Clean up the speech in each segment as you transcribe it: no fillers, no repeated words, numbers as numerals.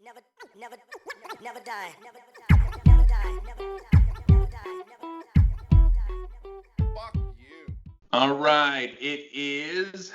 Never die. Never die. Never die. Never die. Fuck you. All right, it is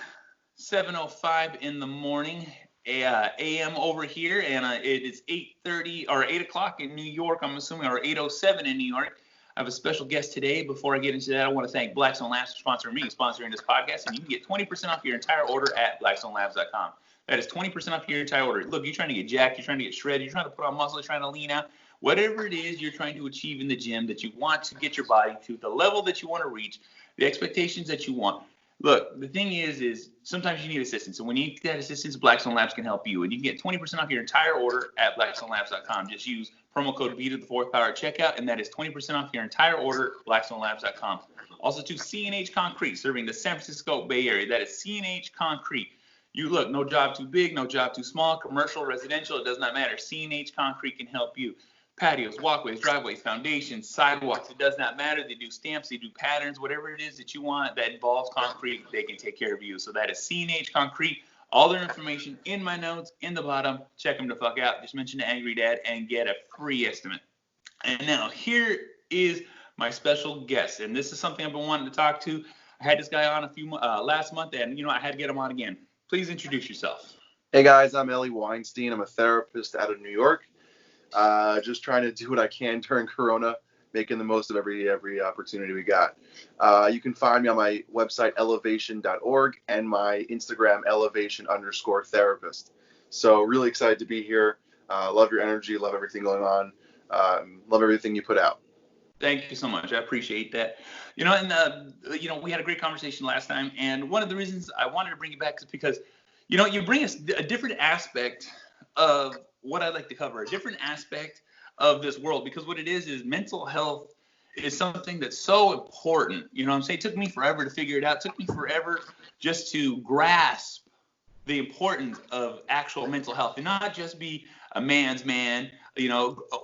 7:05 in the morning, a.m. over here, and it is 8:30 or 8 o'clock in New York. I'm assuming, or 8:07 in New York. I have a special guest today. Before I get into that, I want to thank Blackstone Labs for sponsoring me, sponsoring this podcast, and you can get 20% off your entire order at blackstonelabs.com. That is 20% off your entire order. Look, you're trying to get jacked, you're trying to get shredded, you're trying to put on muscle, you're trying to lean out. Whatever it is you're trying to achieve in the gym that you want to get your body to the level that you want to reach, the expectations that you want. Look, the thing is sometimes you need assistance. And when you need that assistance, Blackstone Labs can help you. And you can get 20% off your entire order at blackstonelabs.com. Just use promo code B2the4thpower at checkout, and that is 20% off your entire order, blackstonelabs.com. Also to C&H Concrete, serving the San Francisco Bay Area. That is C&H Concrete. You look, no job too big, no job too small, commercial, residential, it does not matter. C&H Concrete can help you. Patios, walkways, driveways, foundations, sidewalks, it does not matter. They do stamps, they do patterns, whatever it is that you want that involves concrete, they can take care of you. So that is C&H Concrete. All their information in my notes, in the bottom. Check them the fuck out. Just mention the Angry Dad and get a free estimate. And now here is my special guest. And this is something I've been wanting to talk to. I had this guy on last month, and I had to get him on again. Please introduce yourself. Hey guys, I'm Ellie Weinstein. I'm a therapist out of New York. Just trying to do what I can during Corona, making the most of every opportunity we got. You can find me on my website, elevation.org, and my Instagram, elevation_therapist. So really excited to be here. Love your energy, love everything going on, love everything you put out. Thank you so much. I appreciate that. We had a great conversation last time, and one of the reasons I wanted to bring you back is because, you bring us a different aspect of what I'd like to cover, a different aspect of this world, because what it is mental health is something that's so important. You know what I'm saying? It took me forever to figure it out. It took me forever just to grasp the importance of actual mental health and not just be a man's man,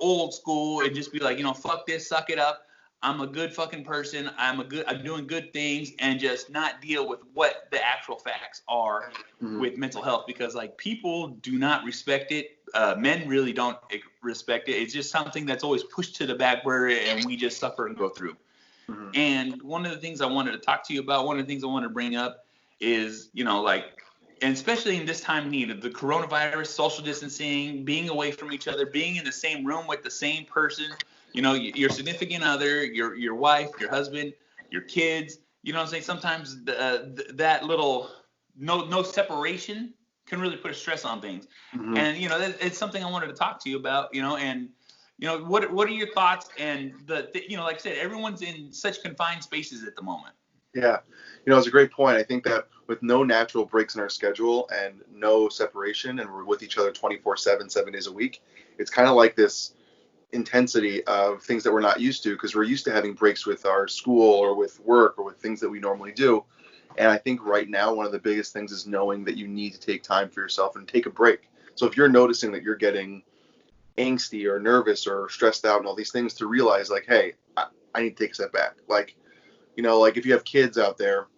old school, and just be like, fuck this, suck it up. I'm a good fucking person. I'm doing good things, and just not deal with what the actual facts are with mental health, because people do not respect it. Men really don't respect it. It's just something that's always pushed to the back burner, and we just suffer and go through. Mm-hmm. And one of the things I wanted to talk to you about, one of the things I want to bring up is, and especially in this time of need, the coronavirus, social distancing, being away from each other, being in the same room with the same person, your significant other, your wife, your husband, your kids, I'm saying? Sometimes that little no separation can really put a stress on things. Mm-hmm. And, it's something I wanted to talk to you about, and, what are your thoughts? And like I said, everyone's in such confined spaces at the moment. Yeah. It's a great point. I think that with no natural breaks in our schedule and no separation, and we're with each other 24/7, 7 days a week, it's kind of like this intensity of things that we're not used to, because we're used to having breaks with our school or with work or with things that we normally do. And I think right now, one of the biggest things is knowing that you need to take time for yourself and take a break. So if you're noticing that you're getting angsty or nervous or stressed out and all these things, to realize hey, I need to take a step back. If you have kids out there,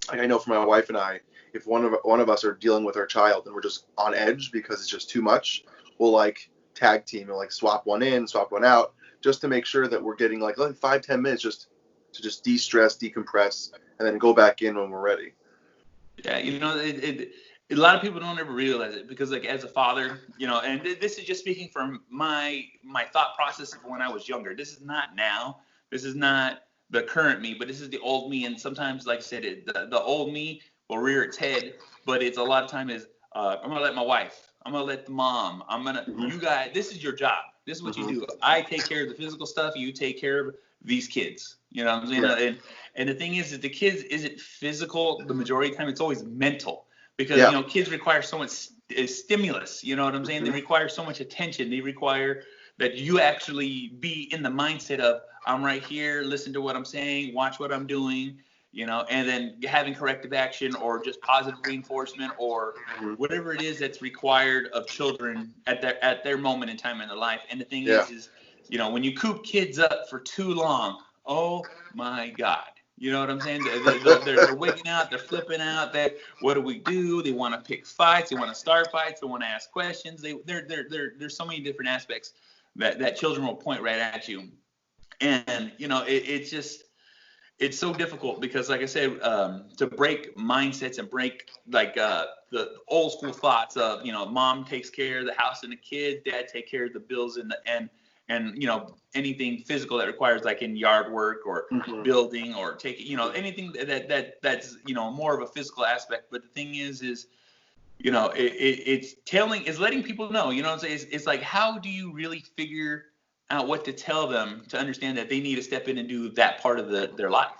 I know for my wife and I, if one of us are dealing with our child and we're just on edge because it's just too much, we'll tag team and swap one in, swap one out, just to make sure that we're getting 5-10 minutes just to de-stress, decompress, and then go back in when we're ready. Yeah, a lot of people don't ever realize it, because as a father, and this is just speaking from my thought process of when I was younger. This is not now. This is not the current me, but this is the old me. And sometimes, like I said, the old me will rear its head, but it's a lot of time is I'm going to let my wife, I'm going to let the mom, you guys, this is your job. This is what you do. I take care of the physical stuff. You take care of these kids. You know what I'm saying? Yeah. And the thing is that the kids isn't physical the majority of the time. It's always mental, because, kids require so much stimulus. You know what I'm saying? They require so much attention. They require that you actually be in the mindset of, I'm right here, listen to what I'm saying, watch what I'm doing, and then having corrective action or just positive reinforcement or whatever it is that's required of children at their moment in time in their life. And the thing is, when you coop kids up for too long, oh my God, You know what I'm saying? They're wigging out, they're flipping out. What do we do? They want to pick fights, they want to start fights, they want to ask questions. There's so many different aspects that children will point right at you, and it's so difficult because, like I said, to break mindsets and break the old school thoughts of mom takes care of the house and the kids, dad take care of the bills and anything physical that requires like in yard work or building or taking anything that's more of a physical aspect. But the thing is it's letting people know, it's like, how do you really figure out what to tell them to understand that they need to step in and do that part of their life?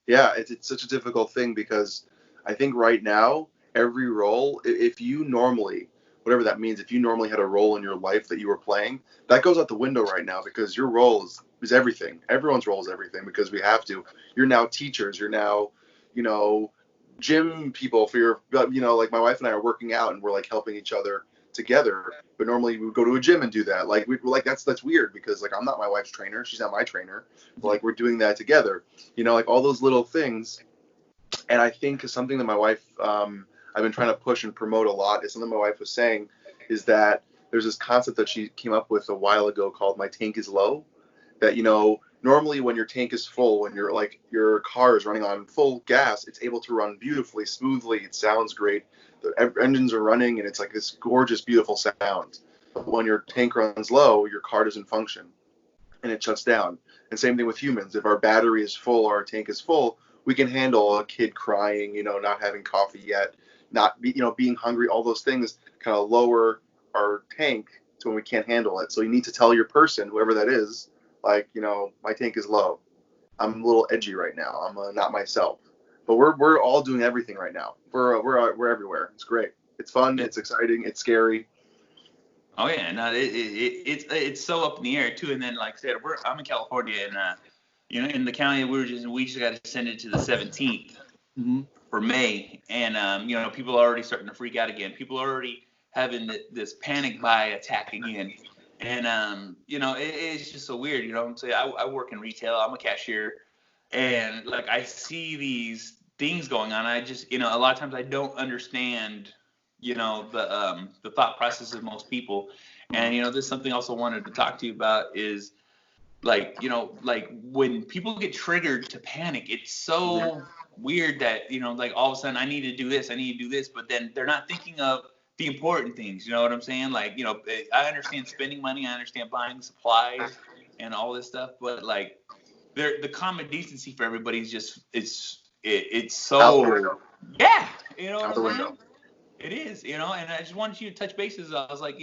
Yeah, it's such a difficult thing because I think right now every role, if you normally, whatever that means, if you normally had a role in your life that you were playing, that goes out the window right now because your role is everything. Everyone's role is everything because we have to. You're now teachers. You're now, gym people for your, like my wife and I are working out and we're like helping each other together. But normally we would go to a gym and do that. Like we're like that's weird because like I'm not my wife's trainer. She's not my trainer. But, like we're doing that together. Like all those little things. And I think something that my wife, I've been trying to push and promote a lot is something my wife was saying is that there's this concept that she came up with a while ago called my tank is low. That, normally when your tank is full, when your car is running on full gas, it's able to run beautifully, smoothly. It sounds great. The engines are running and it's like this gorgeous, beautiful sound. But when your tank runs low, your car doesn't function and it shuts down. And same thing with humans. If our battery is full or our tank is full, we can handle a kid crying, not having coffee yet, being hungry, all those things kind of lower our tank to when we can't handle it. So you need to tell your person, whoever that is, like, my tank is low. I'm a little edgy right now. I'm not myself. But we're all doing everything right now. We're everywhere. It's great. It's fun. It's exciting. It's scary. Oh yeah, no, it's so up in the air too. And then, like I said, I'm in California, and in the county we just got to send it to the 17th for May, and people are already starting to freak out again. People are already having this panic buy attack again, and it's just so weird. I'm saying I work in retail. I'm a cashier, and like I see these things going on. I just a lot of times I don't understand the thought process of most people. And there's something else I wanted to talk to you about is like when people get triggered to panic, it's so weird that like all of a sudden I need to do this, but then they're not thinking of the important things. You know what I'm saying? Like I understand spending money, I understand buying supplies and all this stuff, but like the common decency for everybody is just it's so Out the window. Yeah, what Out the I'm window. saying? It is, and I just wanted you to touch bases. I was like,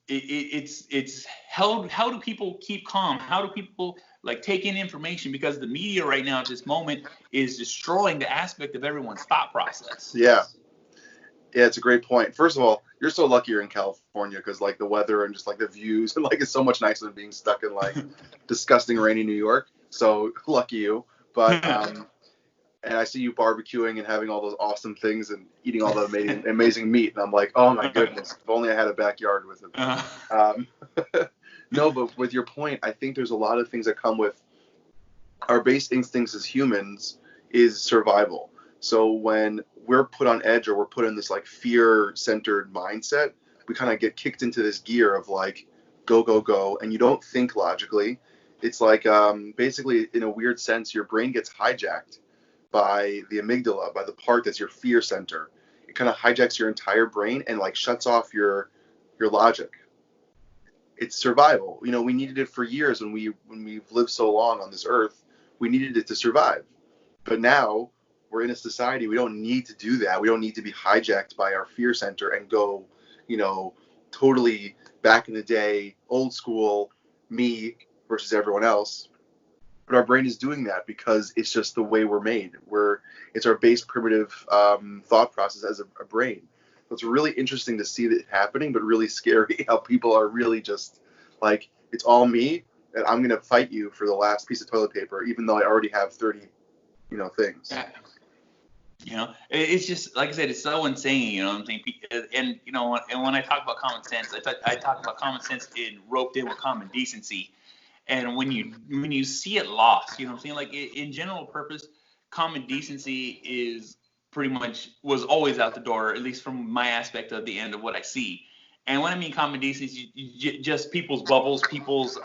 it's how do people keep calm? How do people like take in information? Because the media right now at this moment is destroying the aspect of everyone's thought process. Yeah, it's a great point. First of all, you're so lucky you're in California because like the weather and just like the views and like it's so much nicer than being stuck in like disgusting rainy New York. So lucky you. But and I see you barbecuing and having all those awesome things and eating all the amazing meat. And I'm like, oh my goodness, if only I had a backyard with it. No, but with your point, I think there's a lot of things that come with our base instincts as humans is survival. So when we're put on edge or we're put in this like fear-centered mindset, we kind of get kicked into this gear of like, go, go, go. And you don't think logically. It's like basically in a weird sense, your brain gets hijacked by the amygdala, by the part that's your fear center. It kind of hijacks your entire brain and like shuts off your logic. It's survival. We needed it for years when we've lived so long on this earth. We needed it to survive. But now we're in a society we don't need to do that. We don't need to be hijacked by our fear center and go, totally back in the day, old school me versus everyone else. But our brain is doing that because it's just the way we're made. It's our base primitive thought process as a brain. So it's really interesting to see that happening, but really scary how people are really just like, it's all me, and I'm going to fight you for the last piece of toilet paper, even though I already have 30, things. Yeah. It's just, like I said, it's so insane, what I'm saying? And, and when I talk about common sense, I talk about common sense roped in with common decency. And when you see it lost, you know what I'm saying? Like in general purpose, common decency is pretty much was always out the door, at least from my aspect of the end of what I see. And when I mean common decency, just people's bubbles, people's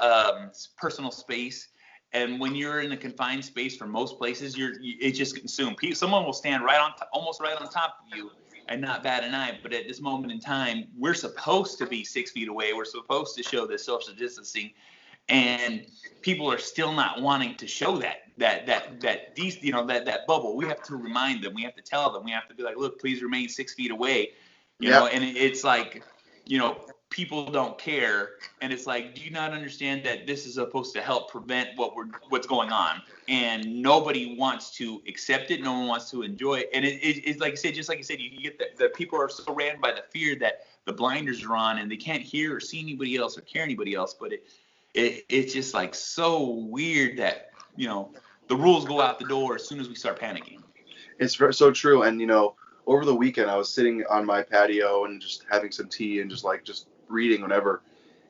personal space. And when you're in a confined space for most places, it's just consumed. Someone will stand almost right on top of you and not bat an eye. But at this moment in time, we're supposed to be 6 feet away. We're supposed to show this social distancing, and people are still not wanting to show that bubble. We have to remind them. We have to tell them. We have to be like, look, please remain 6 feet away. You know, and it's like, people don't care, and it's like, do you not understand that this is supposed to help prevent what's going on? And nobody wants to accept it. No one wants to enjoy it. And it's like I said, just like you said, you get the people are so ran by the fear that the blinders are on and they can't hear or see anybody else or care anybody else. But it's just like so weird that the rules go out the door as soon as we start panicking. It's so true. And over the weekend I was sitting on my patio and just having some tea and just reading whatever,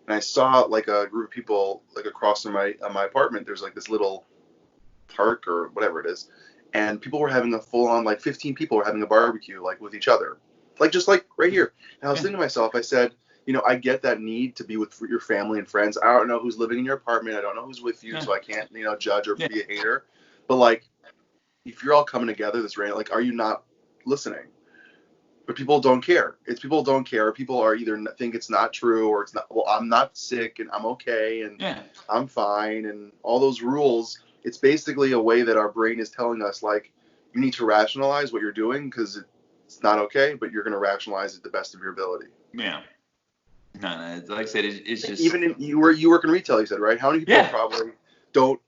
and I saw like a group of people like across from my apartment. There's like this little park or whatever it is, and people were having a full on 15 people were having a barbecue with each other, just right here. And I was thinking to myself, I said, I get that need to be with your family and friends. I don't know who's living in your apartment. I don't know who's with you, so I can't judge or be a hater. But if you're all coming together this random, are you not listening? But people don't care. People don't care. People are either think it's not true or it's not. Well, I'm not sick and I'm okay and I'm fine and all those rules. It's basically a way that our brain is telling us you need to rationalize what you're doing because it's not okay, but you're going to rationalize it to the best of your ability. Yeah. No, like I said, it's just even you work in retail. You said, right? How many people probably don't?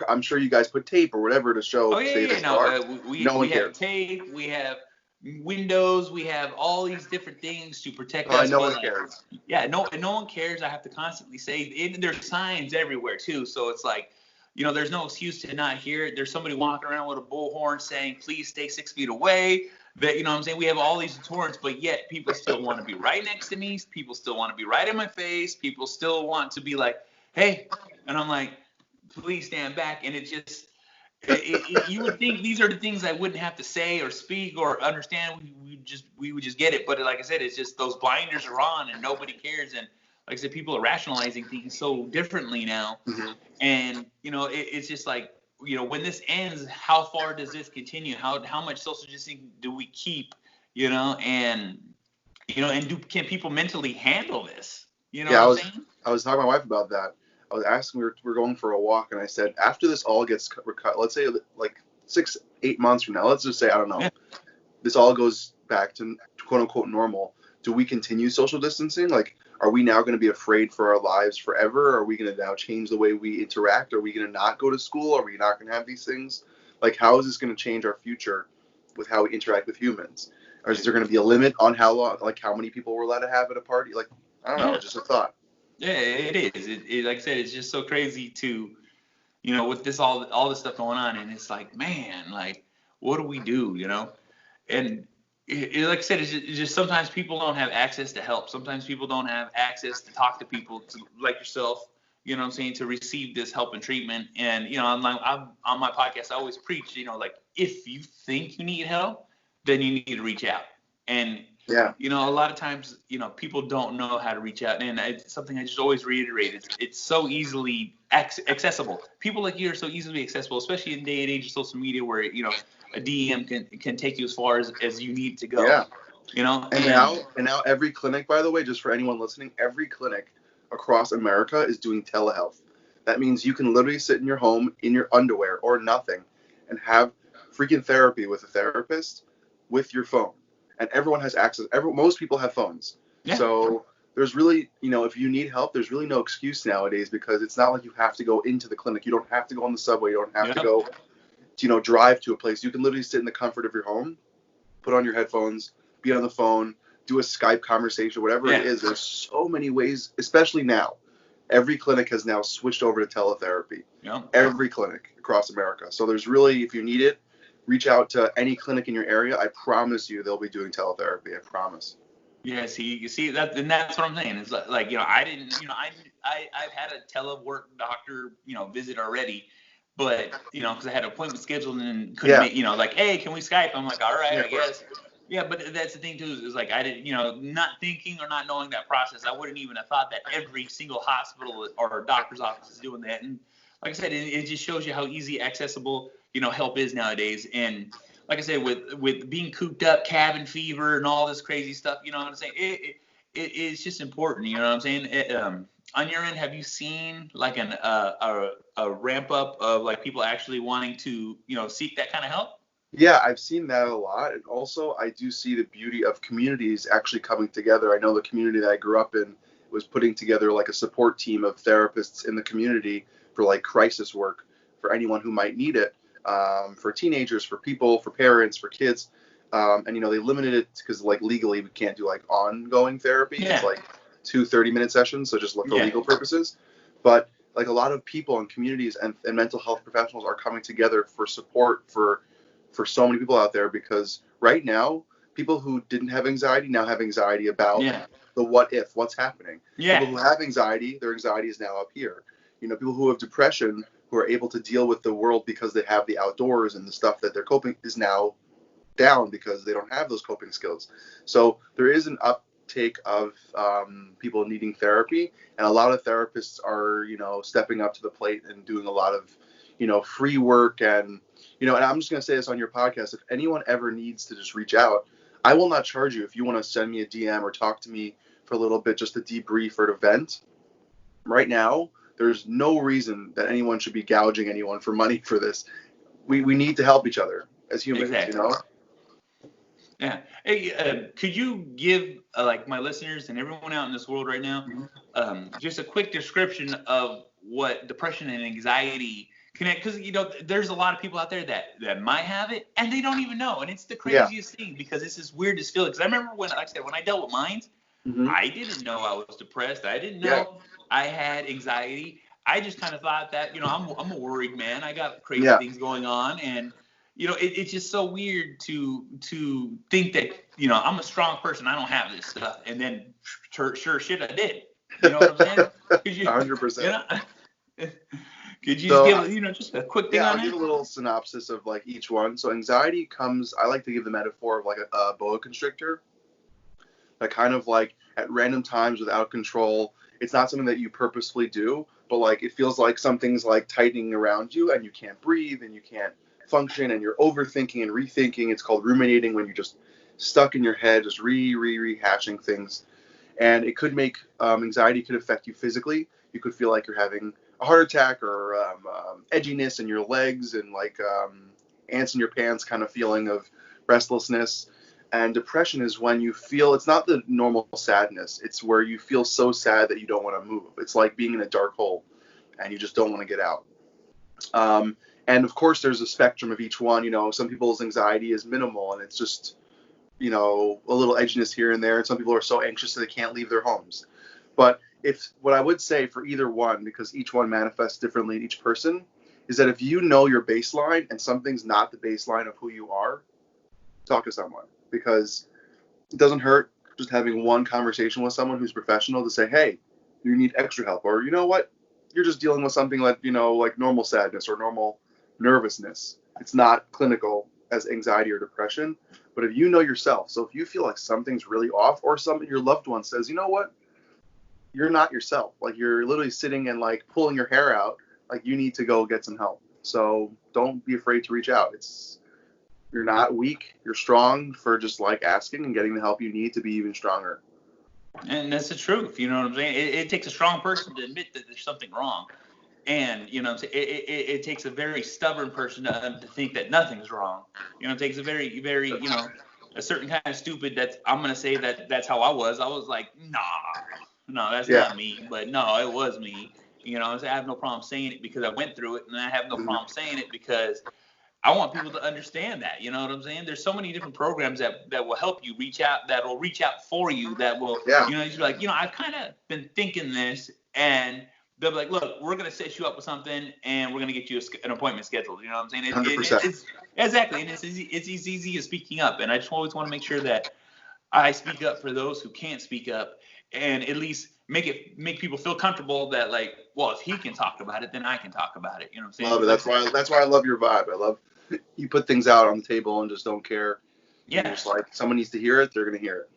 I'm sure you guys put tape or whatever to show. We have tape. We have windows, we have all these different things to protect us. No one cares. Yeah, no one cares. I have to constantly say, there's signs everywhere too, so it's like, there's no excuse to not hear it. There's somebody walking around with a bullhorn saying, please stay 6 feet away. That, what I'm saying, we have all these deterrents, but yet people still want to be right next to me. People still want to be right in my face. People still want to be like, hey, and I'm like, please stand back. And it just, you would think these are the things I wouldn't have to say or speak or understand. We would just get it. But like I said, it's just those blinders are on and nobody cares. And like I said, people are rationalizing things so differently now. Mm-hmm. And it's just like, when this ends, how far does this continue? How much social distancing do we keep? And can people mentally handle this? I was talking to my wife about that. I was asking, we're going for a walk, and I said, after this all gets cut, let's say 6-8 months from now, let's just say, I don't know, this all goes back to quote unquote normal. Do we continue social distancing? Are we now going to be afraid for our lives forever? Are we going to now change the way we interact? Are we going to not go to school? Are we not going to have these things? How is this going to change our future with how we interact with humans? Or is there going to be a limit on how long, how many people we're allowed to have at a party? I don't know, it's just a thought. Yeah, it is. It like I said, it's just so crazy to, with this all this stuff going on, and it's like, man, what do we do, And like I said, it's just sometimes people don't have access to help. Sometimes people don't have access to talk to people like yourself, to receive this help and treatment. And on my podcast, I always preach, if you think you need help, then you need to reach out. And a lot of times, people don't know how to reach out, and it's something I just always reiterate. It's so easily accessible. People like you are so easily accessible, especially in day and age of social media, where a DM can take you as far as you need to go. Yeah. And now every clinic, by the way, just for anyone listening, every clinic across America is doing telehealth. That means you can literally sit in your home in your underwear or nothing, and have freaking therapy with a therapist with your phone. And everyone has access. Most people have phones. Yeah. So there's really, if you need help, there's really no excuse nowadays, because it's not like you have to go into the clinic. You don't have to go on the subway. You don't have to go, drive to a place. You can literally sit in the comfort of your home, put on your headphones, be on the phone, do a Skype conversation, whatever it is. There's so many ways, especially now. Every clinic has now switched over to teletherapy. Yeah. Every clinic across America. So there's really, if you need it, reach out to any clinic in your area. I promise you they'll be doing teletherapy. I promise. Yeah, see, you see that, and that's what I'm saying. It's like, I didn't, I've had a telework doctor, visit already, but because I had an appointment scheduled and couldn't Yeah. make, like, hey, can we Skype? I'm like, all right, Yeah, I of course. guess. Yeah, but that's the thing too, is like I didn't, not thinking or not knowing that process, I wouldn't even have thought that every single hospital or doctor's office is doing that. And like I said, it just shows you how easy accessible, help is nowadays. And like I said, with being cooped up, cabin fever, and all this crazy stuff, you know what I'm saying? It's just important, you know what I'm saying? On your end, have you seen like a ramp up of like people actually wanting to, seek that kind of help? Yeah, I've seen that a lot. And also, I do see the beauty of communities actually coming together. I know the community that I grew up in was putting together like a support team of therapists in the community for like crisis work for anyone who might need it, for teenagers, for people, for parents, for kids. And, they limited it because like legally we can't do like ongoing therapy. Yeah. It's like 2 30-minute sessions. So just for Yeah. legal purposes. But like a lot of people and communities and mental health professionals are coming together for support for so many people out there, because right now people who didn't have anxiety now have anxiety about the what's happening. Yeah. People who have anxiety, their anxiety is now up here. People who have depression, who are able to deal with the world because they have the outdoors and the stuff that they're coping, is now down because they don't have those coping skills. So there is an uptake of people needing therapy, and a lot of therapists are stepping up to the plate and doing a lot of free work. And and I'm just going to say this on your podcast: if anyone ever needs to just reach out, I will not charge you if you want to send me a DM or talk to me for a little bit, just to debrief or to vent. Right now, there's no reason that anyone should be gouging anyone for money for this. We need to help each other as humans, Exactly. Yeah. Hey, could you give like my listeners and everyone out in this world right now, just a quick description of what depression and anxiety connect? Because there's a lot of people out there that might have it and they don't even know, and it's the craziest thing, because it's this weirdest feeling. Because I remember when I dealt with mine, I didn't know I was depressed. I didn't know I had anxiety. I just kind of thought that I'm a worried man. I got crazy things going on, and it's just so weird to think that I'm a strong person, I don't have this stuff, and then sure shit I did. You know what I'm saying? 100%. Could you just give just a quick thing on I'll that? give a little synopsis of like each one. So anxiety comes, I like to give the metaphor of like a boa constrictor, that kind of like at random times without control. It's not something that you purposefully do, but like it feels like something's like tightening around you and you can't breathe and you can't function and you're overthinking and rethinking. It's called ruminating, when you're just stuck in your head, just rehashing things. And it could make anxiety could affect you physically. You could feel like you're having a heart attack, or edginess in your legs, and like ants in your pants kind of feeling of restlessness. And depression is when you feel, it's not the normal sadness. It's where you feel so sad that you don't want to move. It's like being in a dark hole and you just don't want to get out. And of course, there's a spectrum of each one. Some people's anxiety is minimal and it's just, a little edginess here and there. And some people are so anxious that they can't leave their homes. But what I would say for either one, because each one manifests differently in each person, is that if you know your baseline and something's not the baseline of who you are, talk to someone, because it doesn't hurt just having one conversation with someone who's professional to say, hey, you need extra help, or you know what, you're just dealing with something like like normal sadness or normal nervousness. It's not clinical as anxiety or depression. But if you know yourself, so if you feel like something's really off, or something your loved one says, you know what, you're not yourself, like you're literally sitting and like pulling your hair out, like you need to go get some help. So don't be afraid to reach out. You're not weak. You're strong for just like asking and getting the help you need to be even stronger. And that's the truth. You know what I'm saying? It takes a strong person to admit that there's something wrong. And, it takes a very stubborn person to think that nothing's wrong. It takes a very, very, a certain kind of stupid I'm going to say that's how I was. I was like, no, that's not me. But no, it was me. I have no problem saying it because I went through it. And I have no problem saying it because I want people to understand that. You know what I'm saying? There's so many different programs that will help you reach out, that will reach out for you, that will, you're like, I've kind of been thinking this, and they'll be like, look, we're going to set you up with something, and we're going to get you an appointment scheduled. You know what I'm saying? 100%. Exactly. And it's easy as speaking up. And I just always want to make sure that I speak up for those who can't speak up, and at least make people feel comfortable that, like, well, if he can talk about it, then I can talk about it. You know what I'm saying? Love it. That's why I love your vibe. I love you put things out on the table and just don't care. Yeah. You're just like, someone needs to hear it, they're gonna hear it.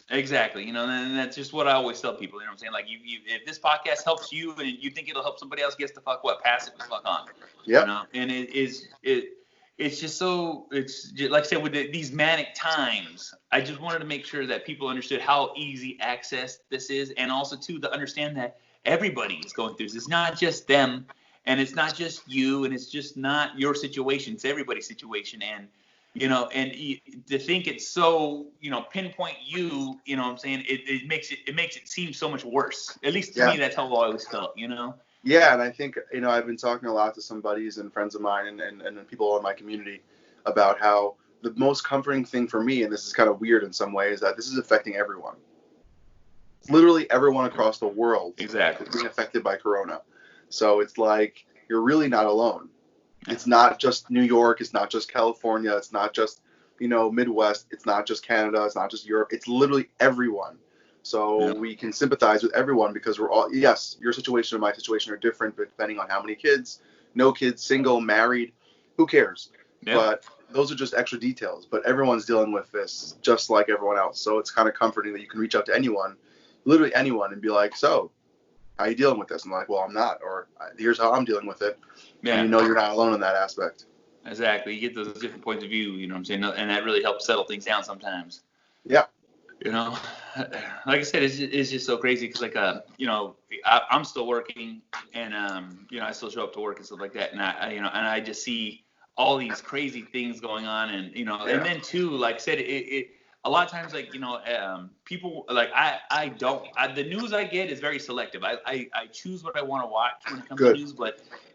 Exactly. You know, and that's just what I always tell people. You know what I'm saying? Like, if this podcast helps you and you think it'll help somebody else, guess the fuck what? Pass it the fuck on. Yeah. You know, and it's just so, it's just, like I said, with these manic times, I just wanted to make sure that people understood how easy access this is, and also too to understand that everybody is going through this. It's not just them, and it's not just you, and it's just not your situation. It's everybody's situation, and you know, and to think it's so, you know, pinpoint you, you know what I'm saying, it makes it seem so much worse. At least to me, that's how I always felt, you know? Yeah, and I think, you know, I've been talking a lot to some buddies and friends of mine and people in my community about how the most comforting thing for me, and this is kind of weird in some ways, is that this is affecting everyone. Literally everyone across the world is being affected by Corona. So it's like, you're really not alone. It's not just New York. It's not just California. It's not just, you know, Midwest. It's not just Canada. It's not just Europe. It's literally everyone. So we can sympathize with everyone because we're all, yes, your situation and my situation are different, but depending on how many kids, no kids, single, married, who cares? Yeah. But those are just extra details. But everyone's dealing with this just like everyone else. So it's kind of comforting that you can reach out to anyone, literally anyone, and be like, so, how are you dealing with this? And I'm like, well, I'm not, or here's how I'm dealing with it. Yeah. And you know you're not alone in that aspect. Exactly. You get those different points of view, you know what I'm saying? And that really helps settle things down sometimes. Yeah. You know, like I said, it's just so crazy because, like, you know, I'm still working, and, you know, I still show up to work and stuff like that. And I just see all these crazy things going on. And, you know, and then too, like I said, a lot of times, like, you know, people, like, the news I get is very selective. I choose what I want to watch when it comes to news,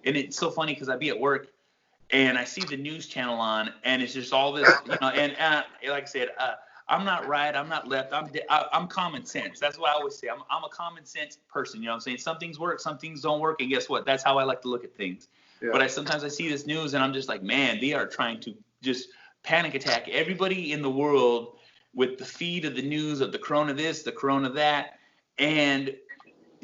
and it's so funny because I be at work and I see the news channel on, and it's just all this, you know, and like I said, I'm not right, I'm not left, I'm common sense. That's what I always say. I'm a common sense person, you know what I'm saying? Some things work, some things don't work, and guess what? That's how I like to look at things. Yeah. But sometimes I see this news, and I'm just like, man, they are trying to just panic attack everybody in the world with the feed of the news of the corona this, the corona that, and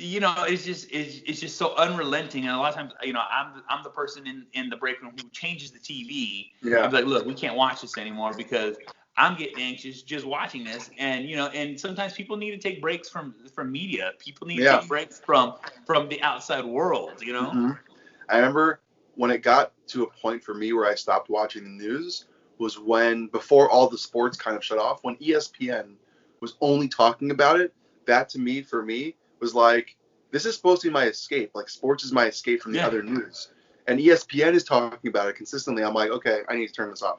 you know, it's just so unrelenting. And a lot of times, you know, I'm the person in the break room who changes the TV. Yeah. I'm like, look, we can't watch this anymore because I'm getting anxious just watching this. And, you know, and sometimes people need to take breaks from media. People need to take breaks from the outside world, you know? Mm-hmm. I remember when it got to a point for me where I stopped watching the news was when, before all the sports kind of shut off, when ESPN was only talking about it. That to me, for me, was like, this is supposed to be my escape. Like, sports is my escape from the other news. And ESPN is talking about it consistently. I'm like, okay, I need to turn this off.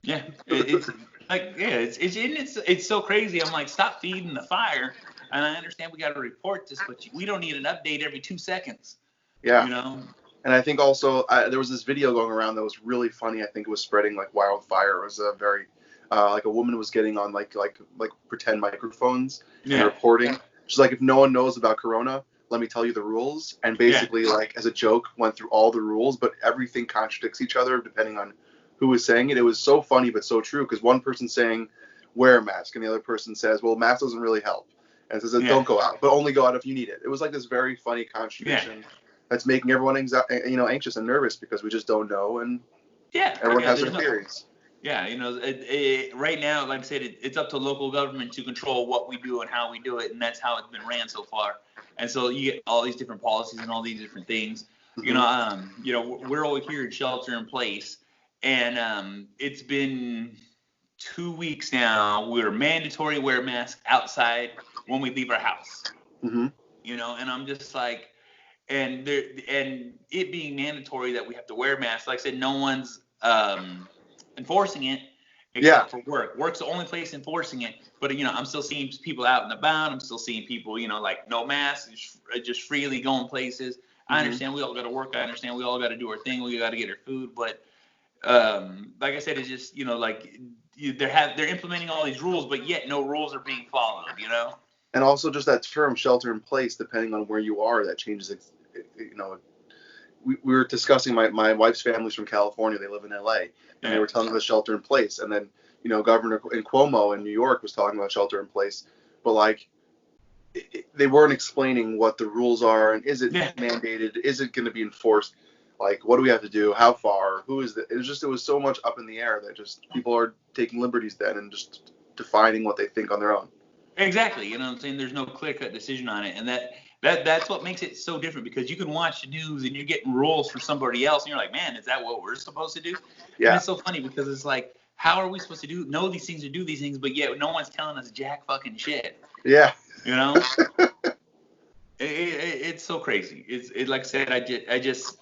Yeah, it's like, yeah, it's so crazy. I'm like, stop feeding the fire. And I understand we got to report this, but we don't need an update every 2 seconds. Yeah. You know? And I think also there was this video going around that was really funny. I think it was spreading like wildfire. It was a very, like a woman was getting on like pretend microphones and reporting. She's like, if no one knows about Corona, let me tell you the rules. And basically, like, as a joke, went through all the rules, but everything contradicts each other depending on who was saying it. It was so funny, but so true, because one person's saying, wear a mask, and the other person says, well, mask doesn't really help. And says, don't go out, but only go out if you need it. It was like this very funny contradiction that's making everyone anxious and nervous because we just don't know, and everyone has their theories. Yeah, you know, right now, like I said, it's up to local government to control what we do and how we do it, and that's how it's been ran so far. And so you get all these different policies and all these different things. Mm-hmm. You know, we're over here in shelter in place, and it's been 2 weeks now. We're mandatory wear masks outside when we leave our house. Mm-hmm. You know, and I'm just like, and it being mandatory that we have to wear masks. Like I said, no one's enforcing it except for work. Work's the only place enforcing it. But, you know, I'm still seeing people out and about. I'm still seeing people, you know, like no masks, just freely going places. Mm-hmm. I understand we all got to work. I understand we all got to do our thing. We got to get our food. But like I said, it's just, you know, like they're implementing all these rules, but yet no rules are being followed, you know? And also just that term shelter in place, depending on where you are, that changes, you know. We were discussing my wife's family's from California. They live in LA, and they were telling us shelter in place. And then, Governor Cuomo in New York was talking about shelter in place, but like they weren't explaining what the rules are and is it mandated, is it going to be enforced, like what do we have to do, how far, who is it? It was so much up in the air that just people are taking liberties then and just defining what they think on their own. Exactly. You know what I'm saying? There's no clear-cut decision on it. And that's what makes it so different, because you can watch the news and you're getting rules for somebody else and you're like, man, is that what we're supposed to do? Yeah. And it's so funny because it's like, how are we supposed to know these things or do these things, but yet no one's telling us jack fucking shit. Yeah. You know? It's so crazy. It's like I said, I just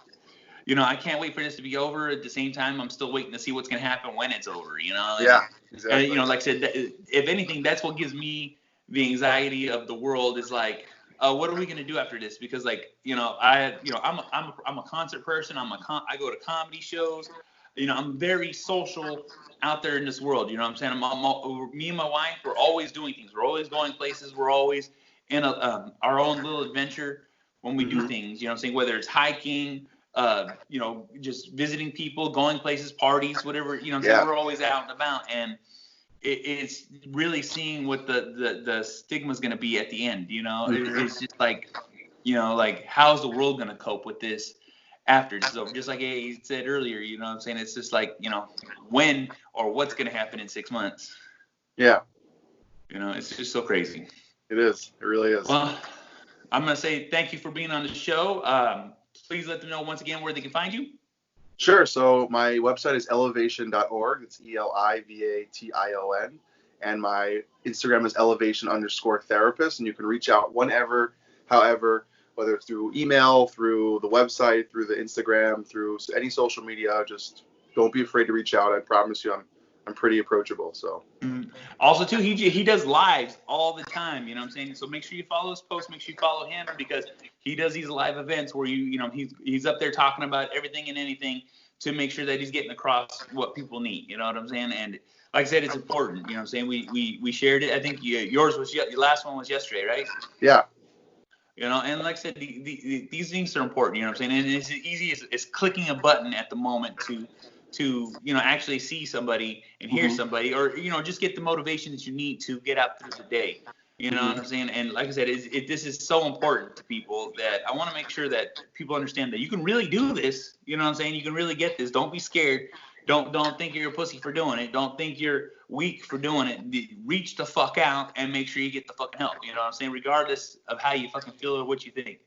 I can't wait for this to be over. At the same time, I'm still waiting to see what's going to happen when it's over, Yeah, exactly. And, like I said, if anything, that's what gives me the anxiety of the world is like, what are we going to do after this? Because like, I'm a concert person. I go to comedy shows. I'm very social out there in this world. You know what I'm saying? Me and my wife, we're always doing things. We're always going places. We're always in our own little adventure when we do things. You know what I'm saying? Whether it's hiking, just visiting people, going places, parties, whatever. You know what I'm saying? We're always out and about, and it's really seeing what the stigma is going to be at the end. It's just like, like how's the world going to cope with this after it's over? Just like he said earlier, you know what I'm saying? It's just like, when or what's going to happen in 6 months. Yeah. It's just so crazy. It is. It really is. Well, I'm going to say thank you for being on the show. Please let them know once again where they can find you. Sure. So my website is elevation.org. It's ELIVATION. And my Instagram is elevation_therapist. And you can reach out whenever, however, whether it's through email, through the website, through the Instagram, through any social media. Just don't be afraid to reach out. I promise you I'm pretty approachable. So also too, he does lives all the time, you know what I'm saying? So make sure you follow his posts, make sure you follow him, because he does these live events where he's up there talking about everything and anything to make sure that he's getting across what people need, you know what I'm saying? And like I said, it's important, you know what I'm saying? We shared it. I think your last one was yesterday, right? Yeah. And like I said, these things are important, you know what I'm saying? And it's as easy as clicking a button at the moment to actually see somebody and hear somebody, or just get the motivation that you need to get out through the day. You know what I'm saying? And like I said, this is so important to people that I want to make sure that people understand that you can really do this. You know what I'm saying? You can really get this. Don't be scared. Don't think you're a pussy for doing it. Don't think you're weak for doing it. Reach the fuck out and make sure you get the fucking help. You know what I'm saying? Regardless of how you fucking feel or what you think.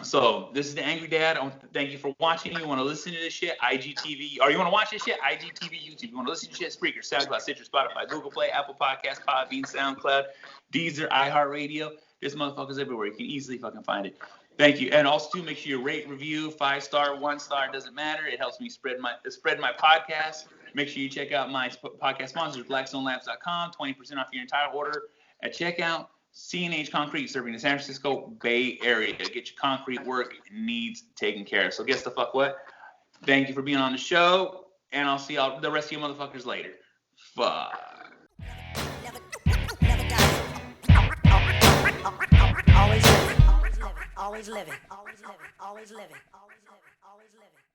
So this is the Angry Dad. I want to thank you for watching. You want to listen to this shit, IGTV, or you want to watch this shit, IGTV, YouTube. You want to listen to shit, Spreaker, SoundCloud, Stitcher, Spotify, Google Play, Apple Podcasts, Podbean, SoundCloud, Deezer, iHeartRadio. This motherfucker's everywhere. You can easily fucking find it. Thank you. And also, too, make sure you rate, review, 5-star, 1-star, doesn't matter. It helps me spread my podcast. Make sure you check out my podcast sponsors, blackstonelabs.com, 20% off your entire order at checkout. C&H Concrete, serving the San Francisco Bay Area. Get your concrete work needs taken care of. So guess the fuck what? Thank you for being on the show, and I'll see y'all, the rest of you motherfuckers, later. Fuck. Never die. Always living. Always living. Always living. Always living. Always living. Always living.